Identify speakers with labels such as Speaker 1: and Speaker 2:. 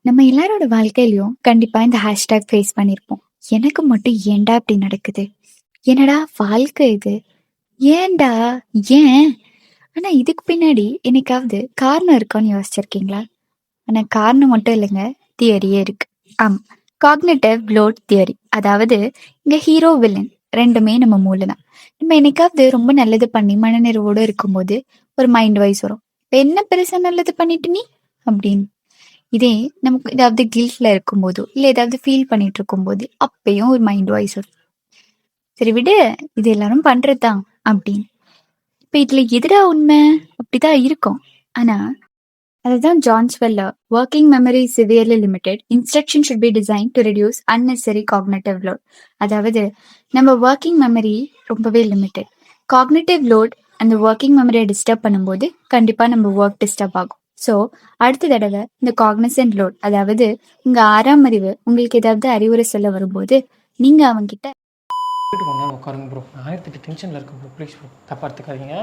Speaker 1: நம்ம எல்லாரோட வாழ்க்கையிலயும் கண்டிப்பா இந்த ஹேஷ்டேக் ஃபேஸ் பண்ணியிருப்போம். எனக்கு மட்டும் ஏன்டா இப்படி நடக்குது? என்னடா வாழ்க்கை இது? ஏன்டா? ஏன்? ஆனா இதுக்கு பின்னாடி என்னைக்காவது காரணம் இருக்கான்னு யோசிச்சிருக்கீங்களா? ஆனா காரணம் மட்டும் இல்லைங்க, தியரியே இருக்கு. ஆமா. Cognitive load theory. அதாவது இங்க ஹீரோ, வில்லன் 2மே நம்ம மூளை தான். நம்ம என்னைக்காவது ரொம்ப நல்லது பண்ணி மனநிறைவோட இருக்கும்போது ஒரு மைண்ட் வாய்ஸ் வரும். "இப்ப என்ன பெருசா நல்லது பண்ணிட்ட நீ?" அப்படின்னு. இதே நமக்கு ஏதாவது கில்ட்ல இருக்கும்போதோ, இல்ல ஏதாவது ஃபீல் பண்ணிட்டு இருக்கும்போது, அப்பயும் ஒரு மைண்ட் வாய்ஸ் வரும். "சரி விடு, இது எல்லாரும் பண்றது தான்" அப்படின்னு. இப்ப இதுல எதுடா உண்மை? அப்படிதான் இருக்கும். ஆனா, அதுதான் John Sweller, "working memory is severely limited. Instruction should be design to reduce unnecessary cognitive load." அதாவது நம்ம ஒர்க்கிங் மெமரி ரொம்பவே லிமிட்டெட். காக்னிட்டிவ் லோட் அந்த ஒர்க்கிங் மெமரியை டிஸ்டர்ப் பண்ணும்போது கண்டிப்பா நம்ம ஒர்க் டிஸ்டர்ப் ஆகும். ஸோ அடுத்த தடவை இந்த காக்னிசன்ட் லோட், அதாவது உங்க 6ஆம் அறிவு உங்களுக்கு ஏதாவது அறிவுரை சொல்ல வரும்போது நீங்க அவங்கிட்ட
Speaker 2: போயிட்டு கொஞ்ச நேரம் உட்காருங்க ப்ரோ. நான் 1008 டென்ஷனில் இருக்கேன் ப்ரோ. ப்ளீஸ் ப்ரோ, தப்பாக எடுத்துக்காதீங்க.